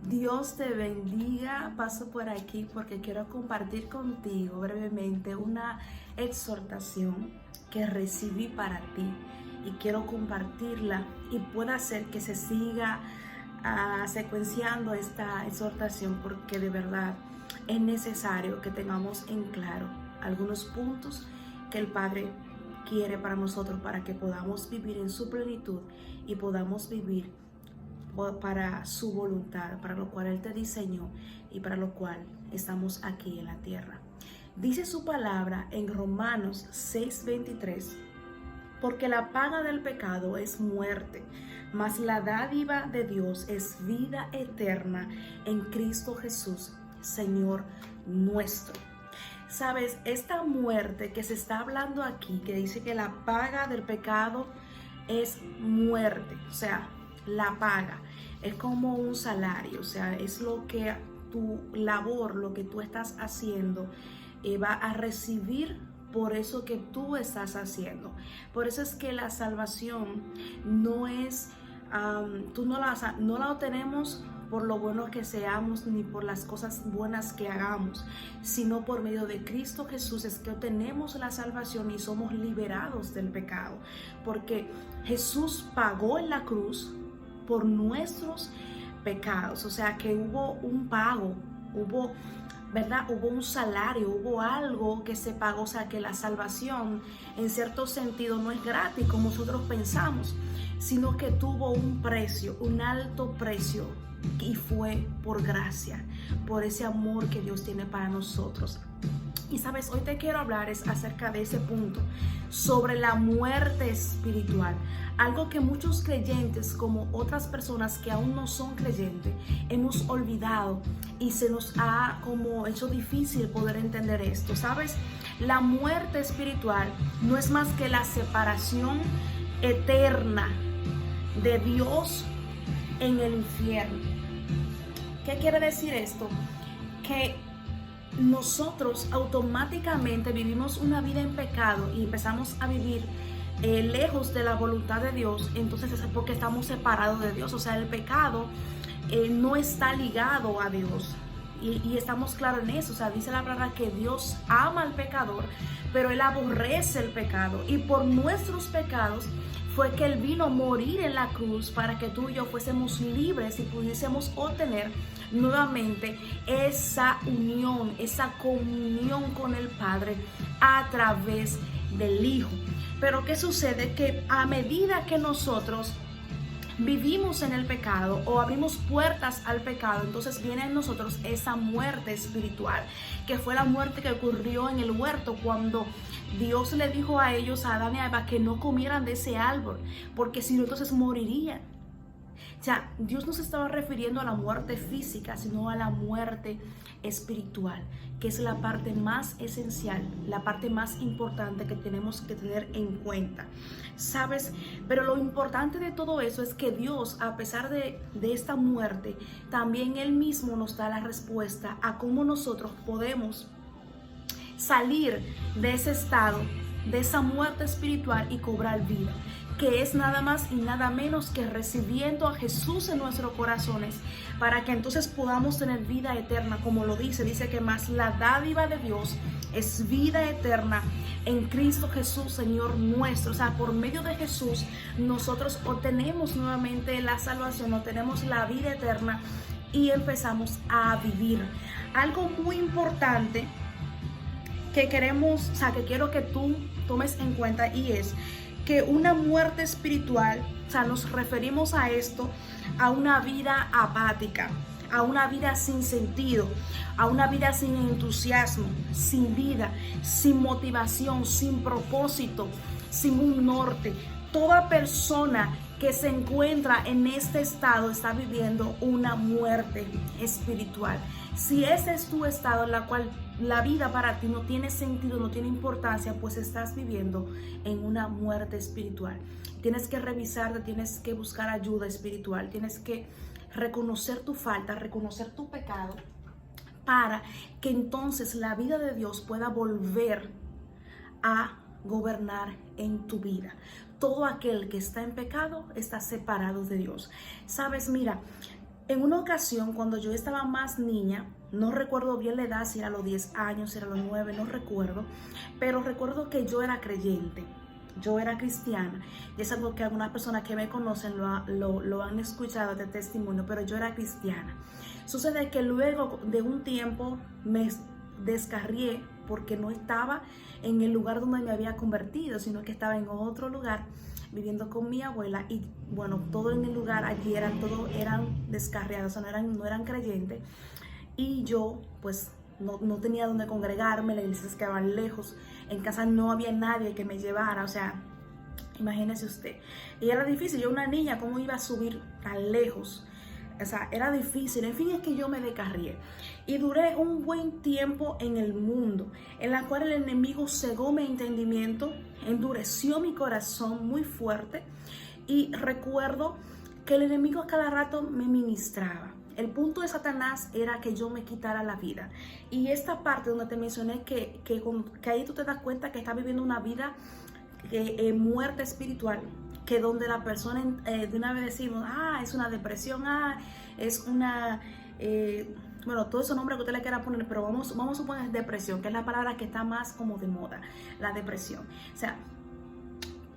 Dios te bendiga. Paso por aquí porque quiero compartir contigo brevemente una exhortación que recibí para ti y quiero compartirla y pueda hacer que se siga secuenciando esta exhortación, porque de verdad es necesario que tengamos en claro algunos puntos que el Padre quiere para nosotros, para que podamos vivir en su plenitud y podamos vivir para su voluntad, para lo cual Él te diseñó y para lo cual estamos aquí en la tierra. Dice su palabra en Romanos 6:23, porque la paga del pecado es muerte, mas la dádiva de Dios es vida eterna en Cristo Jesús, Señor nuestro. Sabes, esta muerte que se está hablando aquí, que dice que la paga del pecado es muerte, o sea, la paga es como un salario, o sea, es lo que tu labor, lo que tú estás haciendo, va a recibir por eso que tú estás haciendo. Por eso es que la salvación no es, no la obtenemos por lo bueno que seamos ni por las cosas buenas que hagamos, sino por medio de Cristo Jesús es que obtenemos la salvación y somos liberados del pecado, porque Jesús pagó en la cruz por nuestros pecados. O sea que hubo un pago, ¿verdad? Hubo un salario, hubo algo que se pagó. O sea que la salvación en cierto sentido no es gratis como nosotros pensamos, sino que tuvo un precio, un alto precio, y fue por gracia, por ese amor que Dios tiene para nosotros. Y sabes, hoy te quiero hablar es acerca de ese punto, sobre la muerte espiritual. Algo que muchos creyentes, como otras personas que aún no son creyentes, hemos olvidado y se nos ha como hecho difícil poder entender esto. Sabes, la muerte espiritual no es más que la separación eterna de Dios en el infierno. ¿Qué quiere decir esto? Que nosotros automáticamente vivimos una vida en pecado y empezamos a vivir lejos de la voluntad de Dios. Entonces es porque estamos separados de Dios. O sea, el pecado no está ligado a Dios. Y estamos claros en eso. O sea, dice la palabra que Dios ama al pecador, pero Él aborrece el pecado. Y por nuestros pecados fue que Él vino a morir en la cruz para que tú y yo fuésemos libres y pudiésemos obtener nuevamente esa unión, esa comunión con el Padre a través del Hijo. Pero ¿qué sucede? Que a medida que nosotros vivimos en el pecado o abrimos puertas al pecado, entonces viene en nosotros esa muerte espiritual, que fue la muerte que ocurrió en el huerto cuando Dios le dijo a ellos, a Adán y a Eva, que no comieran de ese árbol, porque si no, entonces morirían. O sea, Dios no se estaba refiriendo a la muerte física, sino a la muerte espiritual, que es la parte más esencial, la parte más importante que tenemos que tener en cuenta. ¿Sabes? Pero lo importante de todo eso es que Dios, a pesar de esta muerte, también Él mismo nos da la respuesta a cómo nosotros podemos salir de ese estado, de esa muerte espiritual y cobrar vida, que es nada más y nada menos que recibiendo a Jesús en nuestros corazones, para que entonces podamos tener vida eterna, como lo dice que más la dádiva de Dios es vida eterna en Cristo Jesús, Señor nuestro. O sea, por medio de Jesús nosotros obtenemos nuevamente la salvación, obtenemos la vida eterna y empezamos a vivir. Algo muy importante que queremos, o sea, que quiero que tú tomes en cuenta, y es que una muerte espiritual, o sea, nos referimos a esto, a una vida apática, a una vida sin sentido, a una vida sin entusiasmo, sin vida, sin motivación, sin propósito, sin un norte. Toda persona que se encuentra en este estado está viviendo una muerte espiritual. Si ese es tu estado en la cual la vida para ti no tiene sentido, no tiene importancia, pues estás viviendo en una muerte espiritual. Tienes que revisarte, tienes que buscar ayuda espiritual, tienes que reconocer tu falta, reconocer tu pecado, para que entonces la vida de Dios pueda volver a gobernar en tu vida. Todo aquel que está en pecado está separado de Dios. Sabes, mira, En una ocasión, cuando yo estaba más niña, no recuerdo bien la edad, si era los 10 años, si era los 9, no recuerdo, pero recuerdo que yo era creyente, yo era cristiana, y es algo que algunas personas que me conocen lo han escuchado de testimonio, pero yo era cristiana. Sucede que luego de un tiempo me descarrié porque no estaba en el lugar donde me había convertido, sino que estaba en otro lugar viviendo con mi abuela, y bueno, todo en el lugar allí todos eran descarriados, o sea, no eran creyentes, y yo pues no tenía donde congregarme, las iglesias quedaban lejos, en casa no había nadie que me llevara, o sea, imagínese usted, y era difícil, yo una niña, ¿cómo iba a subir tan lejos? O sea, era difícil. En fin, es que yo me descarrié. Y duré un buen tiempo en el mundo, en la cual el enemigo cegó mi entendimiento, endureció mi corazón muy fuerte. Y recuerdo que el enemigo a cada rato me ministraba. El punto de Satanás era que yo me quitara la vida. Y esta parte donde te mencioné que ahí tú te das cuenta que estás viviendo una vida muerte espiritual, que donde la persona de una vez decimos, es una depresión, es una, bueno, todo esos nombres que usted le quiera poner, pero vamos a suponer depresión, que es la palabra que está más como de moda, la depresión. O sea,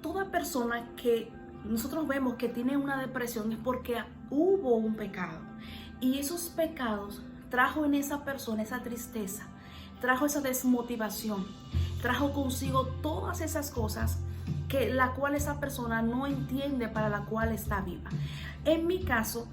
toda persona que nosotros vemos que tiene una depresión es porque hubo un pecado, y esos pecados trajo en esa persona esa tristeza, trajo esa desmotivación, trajo consigo todas esas cosas que la cual esa persona no entiende, para la cual está viva. En mi caso,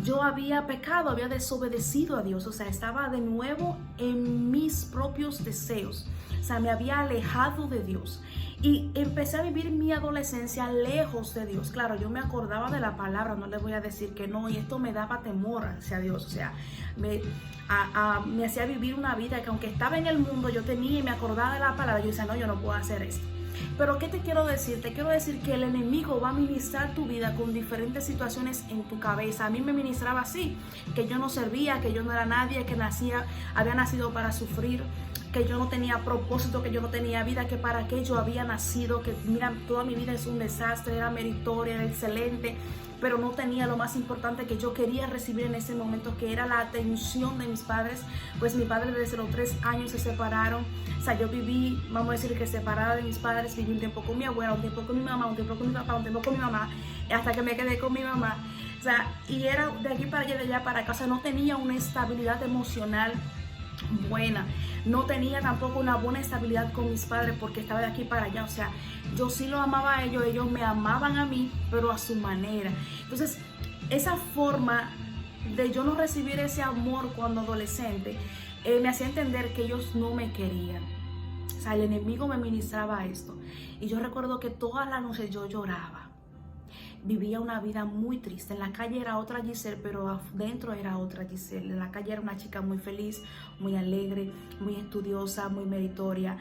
yo había pecado, había desobedecido a Dios, o sea, estaba de nuevo en mis propios deseos, o sea, me había alejado de Dios y empecé a vivir mi adolescencia lejos de Dios. Claro, yo me acordaba de la palabra, no les voy a decir que no, y esto me daba temor hacia Dios, o sea, me hacía vivir una vida que aunque estaba en el mundo, yo tenía y me acordaba de la palabra, yo decía, no, yo no puedo hacer esto. Pero ¿qué te quiero decir? Te quiero decir que el enemigo va a ministrar tu vida con diferentes situaciones en tu cabeza. A mí me ministraba así, que yo no servía, que yo no era nadie, que había nacido para sufrir, que yo no tenía propósito, que yo no tenía vida, que para qué yo había nacido, que mira, toda mi vida es un desastre, era meritoria, era excelente, pero no tenía lo más importante que yo quería recibir en ese momento, que era la atención de mis padres. Pues mi padre desde los 3 años se separaron, o sea, yo viví, vamos a decir que separada de mis padres, viví un tiempo con mi abuela, un tiempo con mi mamá, un tiempo con mi papá, un tiempo con mi mamá, hasta que me quedé con mi mamá, o sea, y era de aquí para allá, de allá para acá, o sea, no tenía una estabilidad emocional buena, no tenía tampoco una buena estabilidad con mis padres porque estaba de aquí para allá, o sea, yo sí lo amaba a ellos, ellos me amaban a mí, pero a su manera. Entonces, esa forma de yo no recibir ese amor cuando adolescente, me hacía entender que ellos no me querían, o sea, el enemigo me ministraba esto, y yo recuerdo que todas las noches yo lloraba. Vivía una vida muy triste. En la calle era otra Giselle, pero adentro era otra Giselle. En la calle era una chica muy feliz, muy alegre, muy estudiosa, muy meritoria.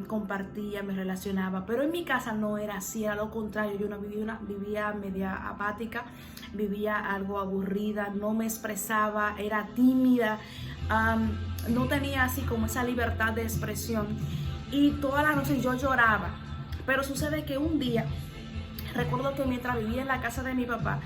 Compartía, me relacionaba, pero en mi casa no era así, era lo contrario. Yo no vivía media apática, vivía algo aburrida, no me expresaba, era tímida, no tenía así como esa libertad de expresión, y todas las noches yo lloraba. Pero sucede que un día, recuerdo que mientras vivía en la casa de mi papá,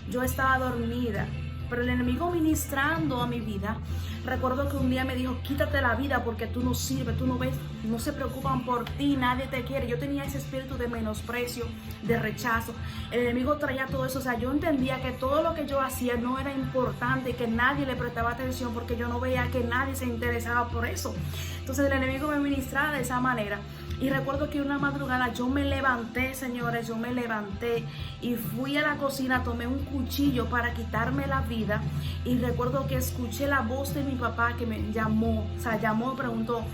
yo estaba dormida, pero el enemigo ministrando a mi vida, recuerdo que un día me dijo, quítate la vida porque tú no sirves, tú no ves, no se preocupan por ti, nadie te quiere. Yo tenía ese espíritu de menosprecio, de rechazo. El enemigo traía todo eso, o sea, yo entendía que todo lo que yo hacía no era importante, que nadie le prestaba atención porque yo no veía que nadie se interesaba por eso. Entonces el enemigo me ministraba de esa manera. Y recuerdo que una madrugada yo me levanté, señores, yo me levanté y fui a la cocina, tomé un cuchillo para quitarme la vida, y recuerdo que escuché la voz de mi papá que me llamó, o sea, llamó, preguntó,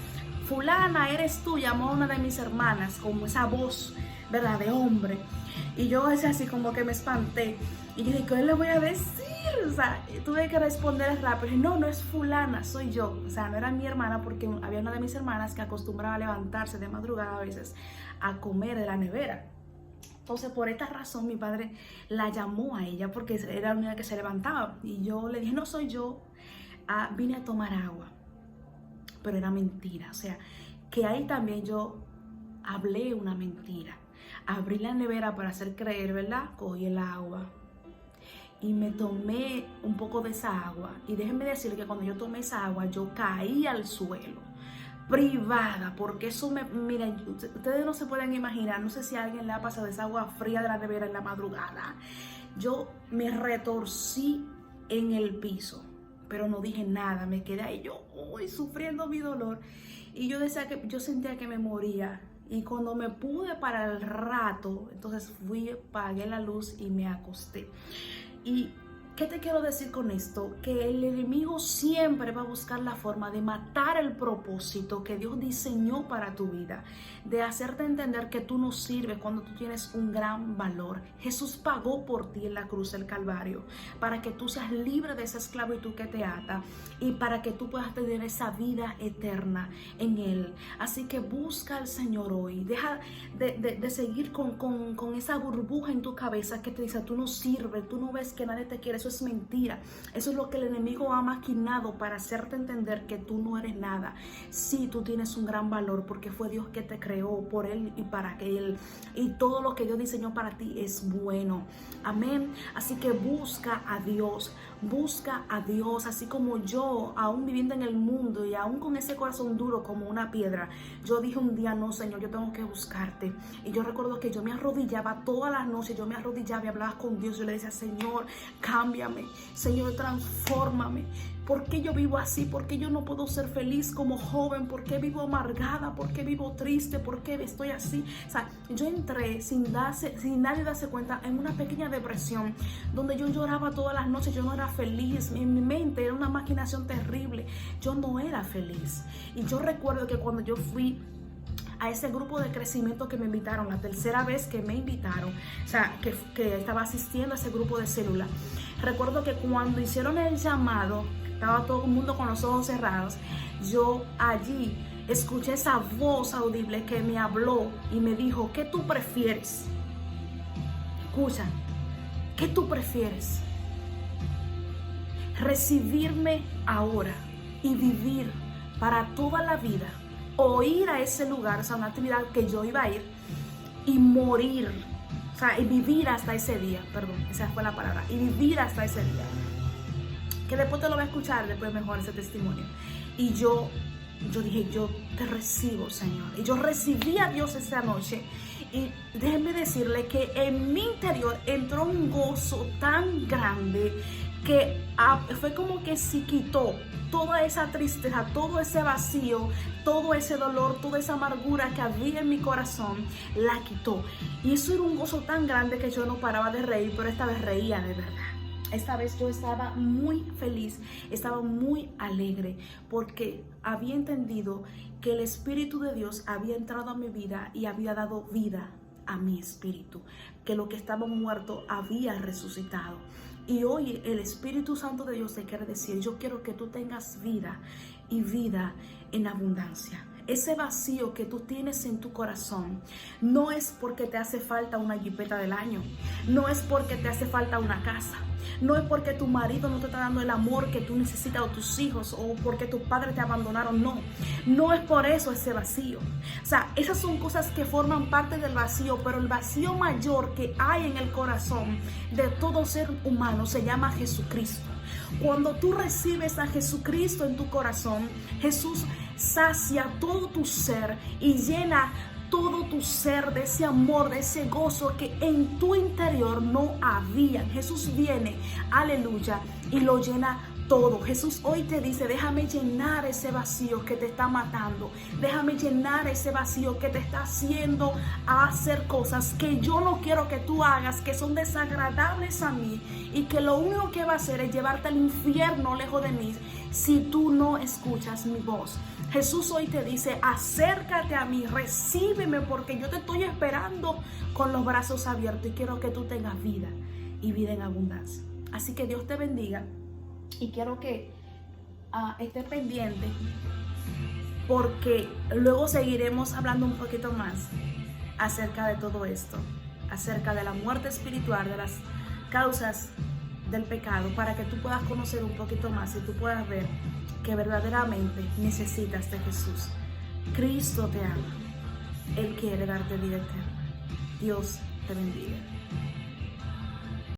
fulana, ¿eres tú? Llamó a una de mis hermanas, como esa voz, ¿verdad?, de hombre. Y yo es así como que me espanté. Y yo dije, ¿qué le voy a decir? O sea, tuve que responder rápido. No es fulana, soy yo. O sea, no era mi hermana, porque había una de mis hermanas que acostumbraba a levantarse de madrugada a veces a comer de la nevera. Entonces, por esta razón, mi padre la llamó a ella porque era la única que se levantaba. Y yo le dije, no soy yo, vine a tomar agua. Pero era mentira. O sea, que ahí también yo hablé una mentira. Abrí la nevera para hacer creer, ¿verdad? Cogí el agua. y me tomé un poco de esa agua. Y déjenme decir que cuando yo tomé esa agua, yo caí al suelo, privada, porque eso miren, ustedes no se pueden imaginar, no sé si a alguien le ha pasado esa agua fría de la nevera en la madrugada. Yo me retorcí en el piso, pero no dije nada, me quedé ahí yo sufriendo mi dolor. Y yo decía que yo sentía que me moría. Y cuando me pude parar el rato, entonces fui, apagué la luz y me acosté. Y ¿qué te quiero decir con esto? Que el enemigo siempre va a buscar la forma de matar el propósito que Dios diseñó para tu vida, de hacerte entender que tú no sirves cuando tú tienes un gran valor. Jesús pagó por ti en la cruz del Calvario para que tú seas libre de esa esclavitud que te ata y para que tú puedas tener esa vida eterna en Él. Así que busca al Señor hoy. Deja de seguir con esa burbuja en tu cabeza que te dice tú no sirves, tú no ves que nadie te quiere. Eso es mentira. Eso es lo que el enemigo ha maquinado para hacerte entender que tú no eres nada. Sí, tú tienes un gran valor porque fue Dios que te creó, por Él y para Él. Y todo lo que Dios diseñó para ti es bueno. Amén. Así que busca a Dios. Busca a Dios, así como yo, aún viviendo en el mundo y aún con ese corazón duro como una piedra, yo dije un día, no, Señor, yo tengo que buscarte. Y yo recuerdo que yo me arrodillaba todas las noches, yo me arrodillaba y hablaba con Dios. Yo le decía, Señor, cámbiame, Señor, transfórmame. ¿Por qué yo vivo así? ¿Por qué yo no puedo ser feliz como joven? ¿Por qué vivo amargada? ¿Por qué vivo triste? ¿Por qué estoy así? O sea, yo entré sin nadie darse cuenta en una pequeña depresión donde yo lloraba todas las noches. Yo no era feliz. En mi mente era una maquinación terrible. Yo no era feliz. Y yo recuerdo que cuando yo fui a ese grupo de crecimiento que me invitaron, la tercera vez que me invitaron, o sea, que estaba asistiendo a ese grupo de célula, recuerdo que cuando hicieron el llamado, estaba todo el mundo con los ojos cerrados, yo allí escuché esa voz audible que me habló y me dijo, ¿qué tú prefieres? Escucha, ¿qué tú prefieres? ¿Recibirme ahora y vivir para toda la vida? O ir a ese lugar, o sea, una actividad que yo iba a ir y morir, o sea, y vivir hasta ese día, perdón, esa fue la palabra, y vivir hasta ese día. Que después te lo voy a escuchar, después mejor ese testimonio. Y yo dije, yo te recibo, Señor. Y yo recibí a Dios esa noche. Y déjenme decirle que en mi interior entró un gozo tan grande que fue como que se quitó toda esa tristeza, todo ese vacío, todo ese dolor, toda esa amargura que había en mi corazón, la quitó. Y eso era un gozo tan grande que yo no paraba de reír, pero esta vez reía de verdad. Esta vez yo estaba muy feliz, estaba muy alegre porque había entendido que el Espíritu de Dios había entrado a mi vida y había dado vida a mi espíritu, que lo que estaba muerto había resucitado. Y hoy el Espíritu Santo de Dios te quiere decir, yo quiero que tú tengas vida y vida en abundancia. Ese vacío que tú tienes en tu corazón no es porque te hace falta una jipeta del año, no es porque te hace falta una casa, no es porque tu marido no te está dando el amor que tú necesitas o tus hijos o porque tus padres te abandonaron, no es por eso ese vacío. O sea, esas son cosas que forman parte del vacío, pero el vacío mayor que hay en el corazón de todo ser humano se llama Jesucristo. Cuando tú recibes a Jesucristo en tu corazón, Jesús sacia todo tu ser y llena todo tu ser de ese amor, de ese gozo que en tu interior no había. Jesús viene, aleluya, y lo llena todo. Jesús hoy te dice, déjame llenar ese vacío que te está matando. Déjame llenar ese vacío que te está haciendo hacer cosas que yo no quiero que tú hagas, que son desagradables a mí y que lo único que va a hacer es llevarte al infierno lejos de mí si tú no escuchas mi voz. Jesús hoy te dice, acércate a mí, recíbeme porque yo te estoy esperando con los brazos abiertos y quiero que tú tengas vida y vida en abundancia. Así que Dios te bendiga. Y quiero que estés pendiente porque luego seguiremos hablando un poquito más acerca de todo esto, acerca de la muerte espiritual, de las causas del pecado, para que tú puedas conocer un poquito más y tú puedas ver que verdaderamente necesitas de Jesús. Cristo te ama, Él quiere darte vida eterna. Dios te bendiga.